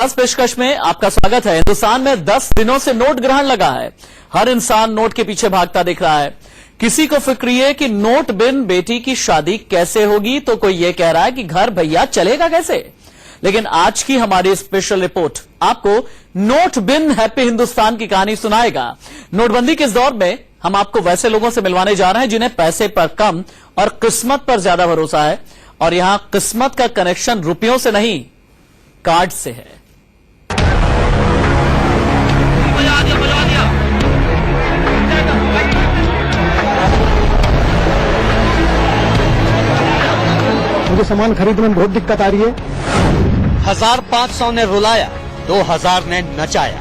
खास पेशकश में आपका स्वागत है। हिंदुस्तान में 10 दिनों से नोट ग्रहण लगा है। हर इंसान नोट के पीछे भागता दिख रहा है। किसी को फिक्र ये कि नोट बिन बेटी की शादी कैसे होगी, तो कोई ये कह रहा है कि घर भैया चलेगा कैसे। लेकिन आज की हमारी स्पेशल रिपोर्ट आपको नोट बिन हैप्पी हिंदुस्तान की कहानी सुनाएगा। नोटबंदी के इस दौर में हम आपको वैसे लोगों से मिलवाने जा रहे हैं जिन्हें पैसे पर कम और किस्मत पर ज्यादा भरोसा है, और यहां किस्मत का कनेक्शन रुपयों से नहीं, कार्ड से है। मुझे सामान खरीदने में बहुत दिक्कत आ रही है। 1500 ने रुलाया, 2000 ने नचाया।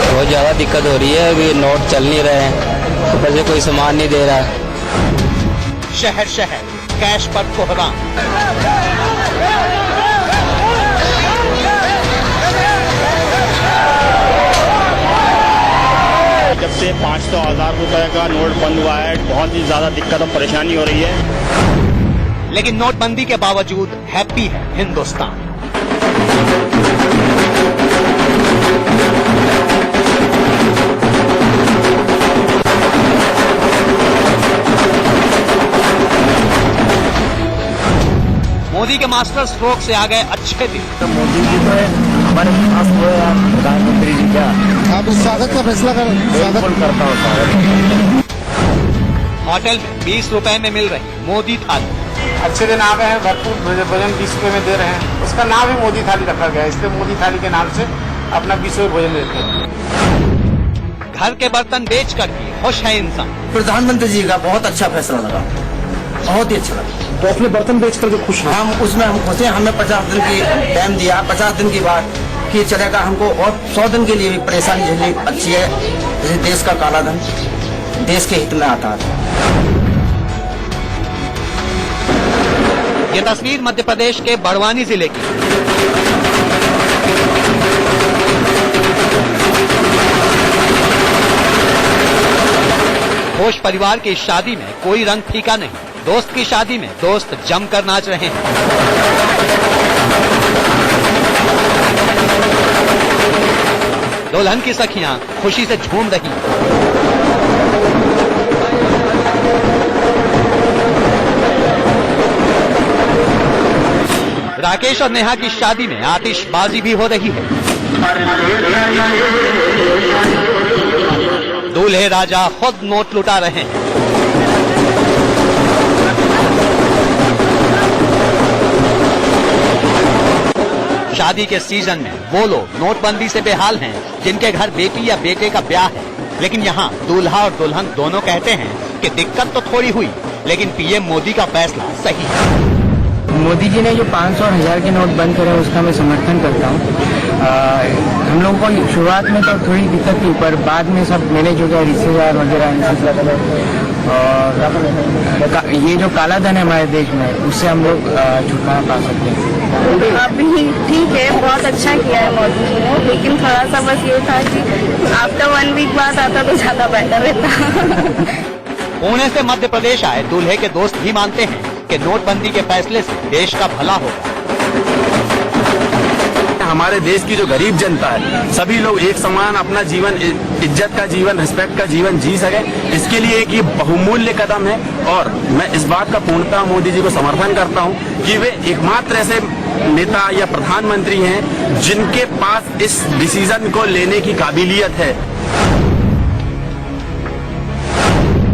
बहुत ज्यादा दिक्कत हो रही है। अभी नोट चल नहीं रहे हैं, ऊपर से कोई सामान नहीं दे रहा। शहर शहर कैश पर कोहराम। जब से 500,000 रुपए का नोट बंद हुआ है, बहुत ही ज्यादा दिक्कत और परेशानी हो रही है। लेकिन नोटबंदी के बावजूद हैप्पी है हिंदुस्तान। मोदी के मास्टर स्ट्रोक से आ गए अच्छे दिन। तो मोदी जी तो हमारे पास हुए, प्रधानमंत्री जी क्या आप इस स्वागत का फैसला करता होता है। होटल में 20 रुपए में मिल रही मोदी थाली। अच्छे दिन आ गए हैं, भरपूर भोजन 20 रुपए में दे रहे हैं। उसका नाम ही मोदी थाली रखा गया है, इसलिए मोदी थाली के नाम से अपना 20 रुपए भोजन देते हैं। घर के बर्तन बेच कर भी खुश है इंसान। प्रधानमंत्री जी का बहुत अच्छा फैसला लगा, बहुत ही अच्छा लगा। तो अपने बर्तन बेच कर जो खुश हैं, हम उसमें हम खुश हैं। हमें 50 दिन की टाइम दिया, 50 दिन की बात कि चलेगा हमको, और 100 दिन के लिए भी परेशानी झेलनी अच्छी है। जैसे देश का काला धन देश के हित में आता है। ये तस्वीर मध्य प्रदेश के बड़वानी जिले की। घोष परिवार की शादी में कोई रंग फीका नहीं। दोस्त की शादी में दोस्त जमकर नाच रहे हैं। दुल्हन की सखियां खुशी से झूम रही। राकेश और नेहा की शादी में आतिशबाजी भी हो रही है। दूल्हे राजा खुद नोट लुटा रहे हैं। शादी के सीजन में वो लोग नोटबंदी से बेहाल हैं जिनके घर बेटी या बेटे का ब्याह है। लेकिन यहाँ दूल्हा और दुल्हन दोनों कहते हैं कि दिक्कत तो थोड़ी हुई, लेकिन पीएम मोदी का फैसला सही है। मोदी जी ने जो 500 और 1000 के नोट बंद करे उसका मैं समर्थन करता हूँ। हम लोगों को शुरुआत में तो थोड़ी दिक्कत थी, पर बाद में सब मैनेज हो गया, रिश्तेदार वगैरह। और ये जो काला धन है हमारे देश में, उससे हम लोग छुटकारा पा सकते हैं। अभी ठीक है, बहुत अच्छा किया है मोदी जी ने, लेकिन थोड़ा सा बस ये था कि आफ्टर 1 वीक बाद आता तो ज्यादा बेटर रहता। पुणे से मध्य प्रदेश आए दूल्हे के दोस्त भी मानते हैं कि नोटबंदी के फैसले से देश का भला होगा। हमारे देश की जो गरीब जनता है, सभी लोग एक समान अपना जीवन, इज्जत का जीवन, रिस्पेक्ट का जीवन जी सके, इसके लिए एक ये बहुमूल्य कदम है। और मैं इस बात का पूर्णतः मोदी जी को समर्थन करता हूं कि वे एकमात्र ऐसे नेता या प्रधानमंत्री हैं जिनके पास इस डिसीजन को लेने की काबिलियत है।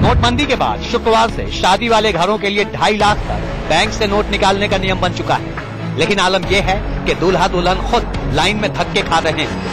नोटबंदी के बाद शुक्रवार से शादी वाले घरों के लिए 2.5 लाख तक बैंक से नोट निकालने का नियम बन चुका है। लेकिन आलम यह है कि दूल्हा दुल्हन खुद लाइन में धक्के खा रहे हैं।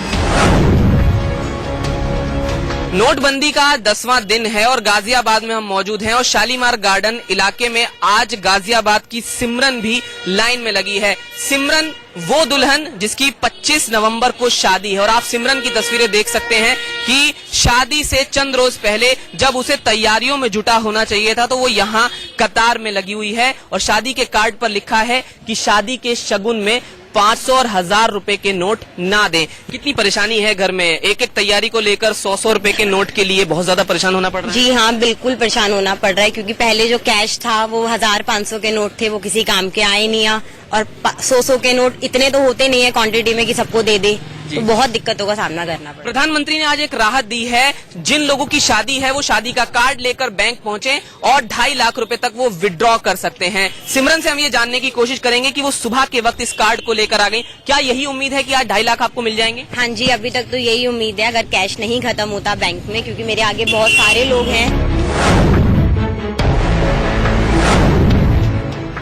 नोटबंदी का 10वां दिन है और गाजियाबाद में हम मौजूद हैं और शालीमार गार्डन इलाके में आज गाजियाबाद की सिमरन भी लाइन में लगी है। सिमरन वो दुल्हन जिसकी 25 नवंबर को शादी है और आप सिमरन की तस्वीरें देख सकते हैं कि शादी से चंद रोज पहले जब उसे तैयारियों में जुटा होना चाहिए था तो वो यहाँ कतार में लगी हुई है और शादी के कार्ड पर लिखा है कि शादी के शगुन में 500 और 1000 रुपए के नोट ना दें। कितनी परेशानी है घर में, एक एक तैयारी को लेकर 100-100 रुपए के नोट के लिए बहुत ज्यादा परेशान होना पड़ रहा है। जी हाँ, बिल्कुल परेशान होना पड़ रहा है, क्योंकि पहले जो कैश था वो 1000-500 के नोट थे, वो किसी काम के आए नहीं आ, और 100-100 के नोट इतने तो होते नहीं है क्वांटिटी में कि सबको दे दे, तो बहुत दिक्कतों का सामना करना पड़ा। प्रधानमंत्री ने आज एक राहत दी है, जिन लोगों की शादी है वो शादी का कार्ड लेकर बैंक पहुंचे और 2.5 लाख रुपए तक वो विड्रॉ कर सकते हैं। सिमरन से हम ये जानने की कोशिश करेंगे कि वो सुबह के वक्त इस कार्ड को लेकर आ गई, क्या यही उम्मीद है कि आज 2.5 लाख आपको मिल जाएंगे? हाँ जी, अभी तक तो यही उम्मीद है, अगर कैश नहीं खत्म होता बैंक में, क्योंकि मेरे आगे बहुत सारे लोग हैं।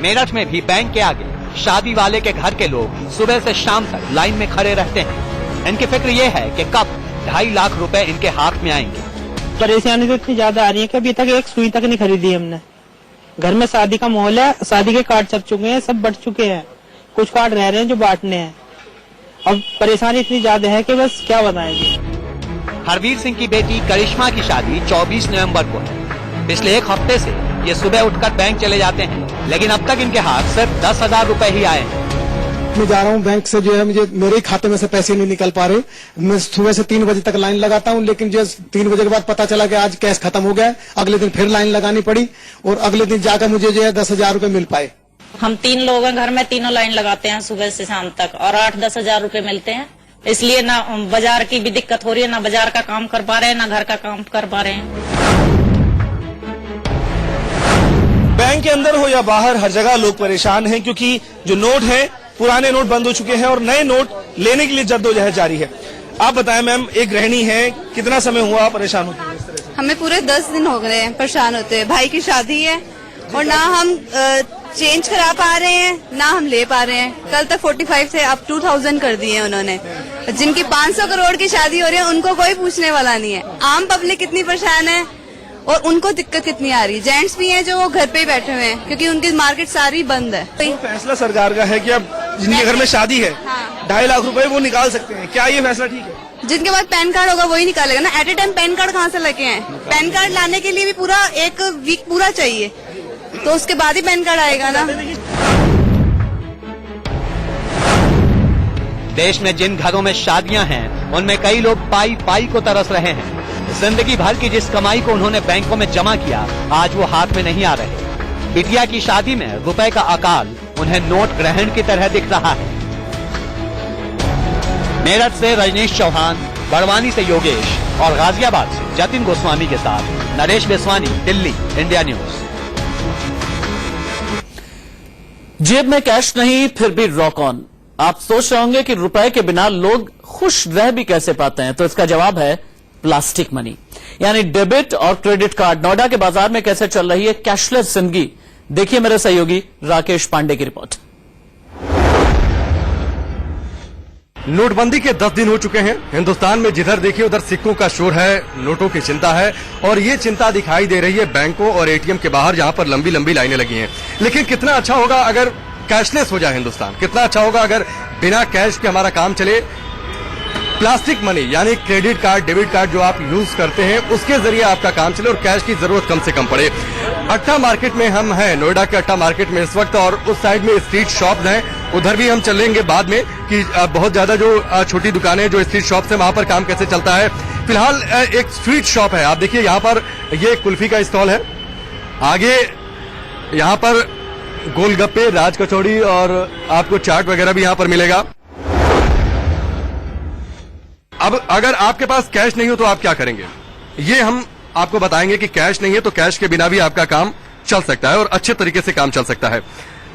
मेरठ में भी बैंक के आगे शादी वाले के घर के लोग सुबह से शाम तक लाइन में खड़े रहते हैं। इनकी फिक्र ये है कि कब 2.5 लाख रुपए इनके हाथ में आएंगे। परेशानी तो इतनी ज्यादा आ रही है कि अभी तक एक सुई तक नहीं खरीदी हमने। घर में शादी का माहौल है, शादी के कार्ड छप चुके हैं, सब बट चुके हैं, कुछ कार्ड रह रहे हैं जो बांटने हैं। अब परेशानी इतनी ज्यादा है कि बस क्या बताएंगे। हरवीर सिंह की बेटी करिश्मा की शादी 24 नवंबर को है। पिछले एक हफ्ते से ये सुबह उठकर बैंक चले जाते हैं, लेकिन अब तक इनके हाथ सिर्फ 10,000 रुपए ही आए हैं। मैं जा रहा हूँ बैंक से, जो है मुझे मेरे खाते में से पैसे नहीं निकल पा रहे। मैं सुबह से 3 बजे तक लाइन लगाता हूँ, लेकिन जो 3 बजे के बाद पता चला कि आज कैश खत्म हो गया। अगले दिन फिर लाइन लगानी पड़ी और अगले दिन जाकर मुझे जो है 10,000 रुपए मिल पाए। हम 3 लोग हैं घर में, तीनों लाइन लगाते हैं सुबह से शाम तक और 8-10 हजार रुपए मिलते हैं। इसलिए ना बाजार की भी दिक्कत हो रही है, ना बाजार का काम कर पा रहे हैं, ना घर का काम कर पा रहे हैं। बैंक के अंदर हो या बाहर, हर जगह लोग परेशान हैं, क्योंकि जो नोट हैं पुराने नोट बंद हो चुके हैं और नए नोट लेने के लिए जद्दोजहद जारी है। आप बताएं मैम, एक गृहिणी है, कितना समय हुआ परेशान होते हैं इस तरह से? हमें पूरे 10 दिन हो गए हैं परेशान होते हैं। भाई की शादी है और ना हम चेंज करा पा रहे हैं, ना हम ले पा रहे हैं। कल तक 45 थे, अब 2000 कर दिए हैं उन्होंने। जिनकी 500 करोड़ की शादी हो रही है उनको कोई पूछने वाला नहीं है। आम पब्लिक कितनी परेशान है और उनको दिक्कत कितनी आ रही है। जेंट्स भी हैं जो वो घर पे ही बैठे हुए हैं, क्योंकि उनकी मार्केट सारी बंद है। तो फैसला सरकार का है कि अब जिनके घर में शादी है 2.5 लाख रुपए वो निकाल सकते हैं, क्या ये फैसला ठीक है? जिनके पास पैन कार्ड होगा वही निकालेगा ना। At a time PAN card कहाँ से लेके आए? पैन कार्ड लाने के लिए भी पूरा 1 वीक पूरा चाहिए, तो उसके बाद ही पैन कार्ड आएगा ना। देश में जिन घरों में शादियां हैं उनमें कई लोग पाई पाई को तरस रहे हैं। जिंदगी भर की जिस कमाई को उन्होंने बैंकों में जमा किया, आज वो हाथ में नहीं आ रहे। बिटिया की शादी में रुपए का अकाल उन्हें नोट ग्रहण की तरह दिख रहा है। मेरठ से रजनीश चौहान, बड़वानी से योगेश और गाजियाबाद से जतिन गोस्वामी के साथ नरेश बेसवानी, दिल्ली, इंडिया न्यूज। जेब में कैश नहीं फिर भी रॉक ऑन। आप सोच रहे होंगे कि रुपए के बिना लोग खुश रह भी कैसे पाते हैं, तो इसका जवाब है प्लास्टिक मनी, यानी डेबिट और क्रेडिट कार्ड। नोएडा के बाजार में कैसे चल रही है कैशलेस जिंदगी, देखिए मेरे सहयोगी राकेश पांडे की रिपोर्ट। नोटबंदी के 10 दिन हो चुके हैं। हिंदुस्तान में जिधर देखिए उधर सिक्कों का शोर है, नोटों की चिंता है, और ये चिंता दिखाई दे रही है बैंकों और एटीएम के बाहर, जहां पर लंबी लंबी लाइनें लगी हैं। लेकिन कितना अच्छा होगा अगर कैशलेस हो जाए हिंदुस्तान, कितना अच्छा होगा अगर बिना कैश के हमारा काम चले। प्लास्टिक मनी यानी क्रेडिट कार्ड, डेबिट कार्ड जो आप यूज करते हैं, उसके जरिए आपका काम चले और कैश की जरूरत कम से कम पड़े। अट्टा मार्केट में हम हैं, नोएडा के अट्टा मार्केट में इस वक्त, और उस साइड में स्ट्रीट शॉप हैं, उधर भी हम चलेंगे बाद में कि बहुत ज्यादा जो छोटी दुकानें जो स्ट्रीट शॉप है वहां पर काम कैसे चलता है। फिलहाल एक स्ट्रीट शॉप है, आप देखिए यहाँ पर ये कुल्फी का स्टॉल है, आगे यहाँ पर गोलगप्पे, राज कचौड़ी और आपको चाट वगैरह भी यहाँ पर मिलेगा। अब अगर आपके पास कैश नहीं हो तो आप क्या करेंगे, ये हम आपको बताएंगे कि कैश नहीं है तो कैश के बिना भी आपका काम चल सकता है और अच्छे तरीके से काम चल सकता है।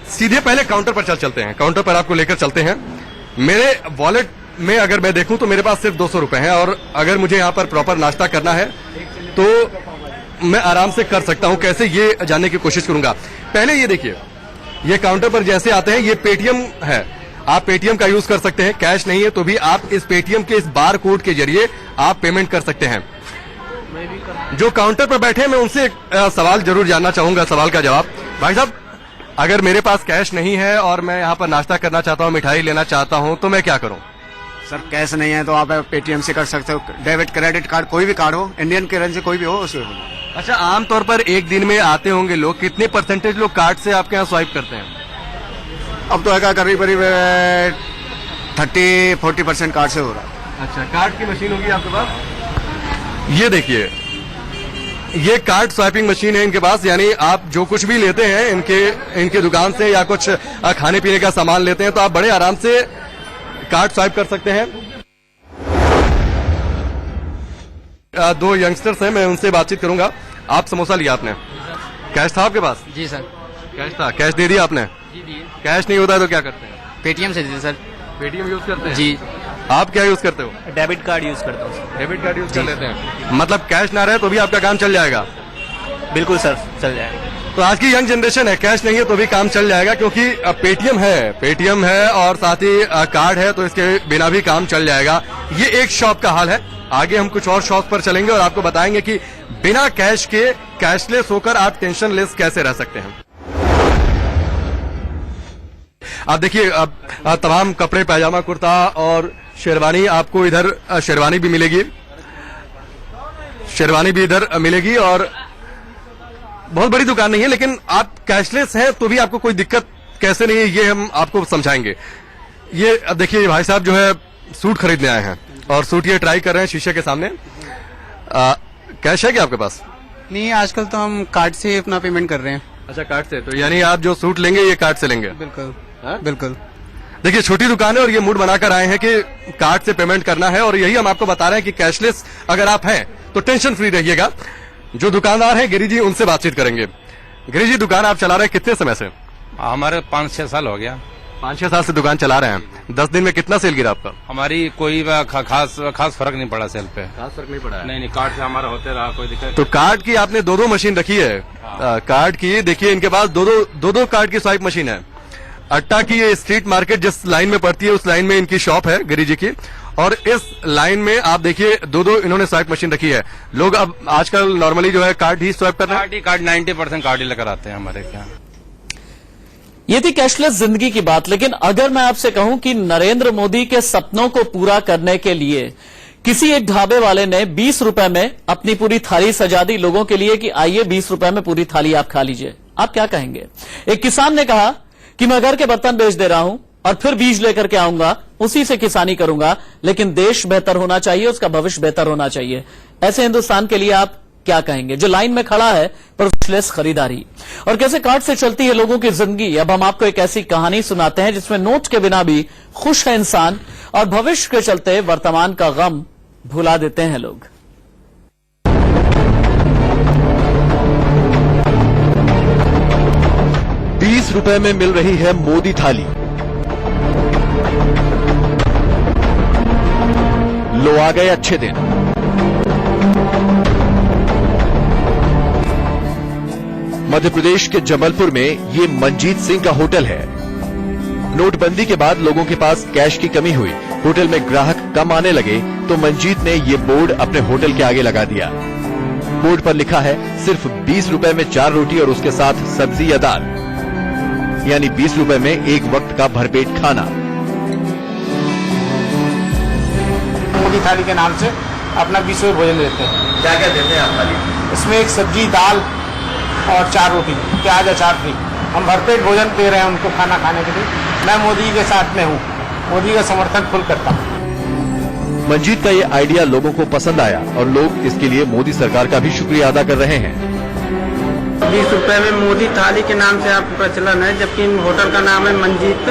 सीधे पहले काउंटर पर चलते हैं, काउंटर पर आपको लेकर चलते हैं। मेरे वॉलेट में अगर मैं देखूं तो मेरे पास सिर्फ 200 रुपए हैं, और अगर मुझे यहाँ पर प्रॉपर नाश्ता करना है तो मैं आराम से कर सकता हूं। कैसे, ये जानने की कोशिश करूंगा। पहले ये देखिए, ये काउंटर पर जैसे आते हैं, ये पेटीएम है, आप पेटीएम का यूज कर सकते हैं। कैश नहीं है तो भी आप इस पेटीएम के इस बार कोड के जरिए आप पेमेंट कर सकते हैं। जो काउंटर पर बैठे हैं मैं उनसे एक सवाल जरूर जानना चाहूंगा, सवाल का जवाब। भाई साहब, अगर मेरे पास कैश नहीं है और मैं यहाँ पर नाश्ता करना चाहता हूँ, मिठाई लेना चाहता हूँ, तो मैं क्या करूँ? सर कैश नहीं है तो आप पेटीएम से कर सकते हो, डेबिट क्रेडिट कार्ड कोई भी कार्ड हो, इंडियन करेंसी कोई भी हो उससे। अच्छा, आमतौर पर एक दिन में आते होंगे लोग, कितने परसेंटेज लोग कार्ड से आपके यहाँ स्वाइप करते हैं? अब तो है करीब करीब 30-40% कार्ड से हो रहा है। अच्छा, कार्ड की मशीन होगी आपके पास? ये देखिए, ये कार्ड स्वाइपिंग मशीन है इनके पास, यानी आप जो कुछ भी लेते हैं इनके दुकान से या कुछ खाने पीने का सामान लेते हैं तो आप बड़े आराम से कार्ड स्वाइप कर सकते हैं। दो यंगस्टर्स हैं, मैं उनसे बातचीत करूंगा। आप समोसा लिया आपने, कैश था आपके पास? जी सर। कैश था, कैश दे दिया आपने? जी दिए। कैश नहीं होता है तो क्या करते हैं? पेटीएम से दीजिए सर। पेटीएम यूज करते हैं? जी। आप क्या यूज करते हो? डेबिट कार्ड यूज करता हूँ। डेबिट कार्ड यूज कर लेते हैं, मतलब कैश ना रहे तो भी आपका काम चल जाएगा? बिल्कुल सर, चल जाएगा। तो आज की यंग जनरेशन है, कैश नहीं है तो भी काम चल जाएगा, क्योंकि पेटीएम है और साथ ही कार्ड है, तो इसके बिना भी काम चल जाएगा। ये एक शॉप का हाल है। आगे हम कुछ और शॉप पर चलेंगे और आपको बताएंगे कि बिना कैश के कैशलेस होकर आप टेंशन लेस कैसे रह सकते हैं। आप देखिए, अब तमाम कपड़े, पैजामा, कुर्ता और शेरवानी, आपको इधर शेरवानी भी मिलेगी, और बहुत बड़ी दुकान नहीं है, लेकिन आप कैशलेस हैं तो भी आपको कोई दिक्कत कैसे नहीं है, ये हम आपको समझाएंगे। ये देखिए, भाई साहब जो है सूट खरीदने आए हैं और सूट ये ट्राई कर रहे हैं शीशे के सामने। कैश है क्या आपके पास? नहीं, आजकल तो हम कार्ड से अपना पेमेंट कर रहे हैं। अच्छा, कार्ड से। तो यानी आप जो सूट लेंगे ये कार्ड से लेंगे? बिल्कुल। बिल्कुल। देखिए, छोटी दुकान है और ये मूड बनाकर आए हैं कि कार्ड से पेमेंट करना है, और यही हम आपको बता रहे हैं कि कैशलेस अगर आप हैं तो टेंशन फ्री रहिएगा। जो दुकानदार हैं गिरी जी, उनसे बातचीत करेंगे। गिरी जी, दुकान आप चला रहे हैं कितने समय से? हमारे 5-6 साल हो गया। 5-6 साल से दुकान चला रहे हैं। 10 दिन में कितना सेल गिरा आपका? हमारी कोई खास फर्क नहीं पड़ा सेल पे। खास फर्क नहीं पड़ा है? नहीं, कार्ड से हमारा होते रहा, कोई दिक्कत। तो कार्ड की आपने 2 मशीन रखी है। कार्ड की देखिए, इनके पास दो कार्ड की स्वाइप मशीन है। अट्टा की ये स्ट्रीट मार्केट जिस लाइन में पड़ती है उस लाइन में इनकी शॉप है गिरी जी की, और इस लाइन में आप देखिए 2 इन्होंने स्वाइप मशीन रखी है। लोग अब आजकल नॉर्मली जो है कार्ड ही स्वाइप कर रहे हैं। कार्ड 90% कार्ड ही लेकर आते हैं हमारे यहाँ। ये थी कैशलेस जिंदगी की बात। लेकिन अगर मैं आपसे कहूं कि नरेंद्र मोदी के सपनों को पूरा करने के लिए किसी एक ढाबे वाले ने 20 रुपए में अपनी पूरी थाली सजा दी लोगों के लिए कि आइए 20 रुपए में पूरी थाली आप खा लीजिए, आप क्या कहेंगे? एक किसान ने कहा कि मैं घर के बर्तन बेच दे रहा हूं और फिर बीज लेकर के आऊंगा, उसी से किसानी करूंगा, लेकिन देश बेहतर होना चाहिए, उसका भविष्य बेहतर होना चाहिए। ऐसे हिंदुस्तान के लिए आप क्या कहेंगे जो लाइन में खड़ा है पर कैशलेस खरीदारी, और कैसे कार्ड से चलती है लोगों की जिंदगी? अब हम आपको एक ऐसी कहानी सुनाते हैं जिसमें नोट के बिना भी खुश है इंसान और भविष्य के चलते वर्तमान का गम भुला देते हैं लोग। ₹20 में मिल रही है मोदी थाली। लो आ गए अच्छे दिन। मध्य प्रदेश के जबलपुर में ये मंजीत सिंह का होटल है। नोटबंदी के बाद लोगों के पास कैश की कमी हुई, होटल में ग्राहक कम आने लगे तो मंजीत ने ये बोर्ड अपने होटल के आगे लगा दिया। बोर्ड पर लिखा है सिर्फ ₹20 में 4 रोटी और उसके साथ सब्जी या दाल, यानी ₹20 में एक वक्त का भरपेट खाना। मोदी थाली के नाम से अपना 20 रुपये भोजन देते हैं। क्या क्या देते हैं आप थाली? इसमें एक सब्जी, दाल और 4 रोटी, प्याज अचार फ्री। हम भरपेट भोजन दे रहे हैं उनको खाना खाने के लिए। मैं मोदी के साथ में हूँ, मोदी का समर्थन फुल करता हूँ। मंजीत का ये आइडिया लोगों को पसंद आया और लोग इसके लिए मोदी सरकार का भी शुक्रिया अदा कर रहे हैं। 20 रुपए में मोदी थाली के नाम से आपका प्रचलन है, जबकि होटल का नाम है मंजीत,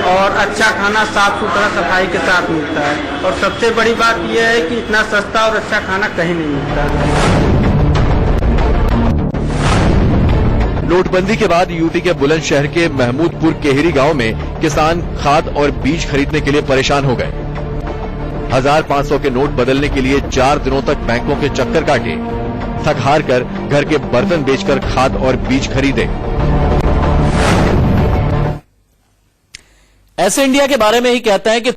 और अच्छा खाना साफ सुथरा सफाई के साथ मिलता है। और सबसे बड़ी बात यह है कि इतना सस्ता और अच्छा खाना कहीं नहीं मिलता। नोटबंदी के बाद यूपी के बुलंदशहर के महमूदपुर केहरी गांव में किसान खाद और बीज खरीदने के लिए परेशान हो गए। 1500 के नोट बदलने के लिए 4 दिनों तक बैंकों के चक्कर काटे, थक हार कर घर के बर्तन बेचकर खाद और बीज खरीदे। ऐसे इंडिया के बारे में ही कहते हैं कि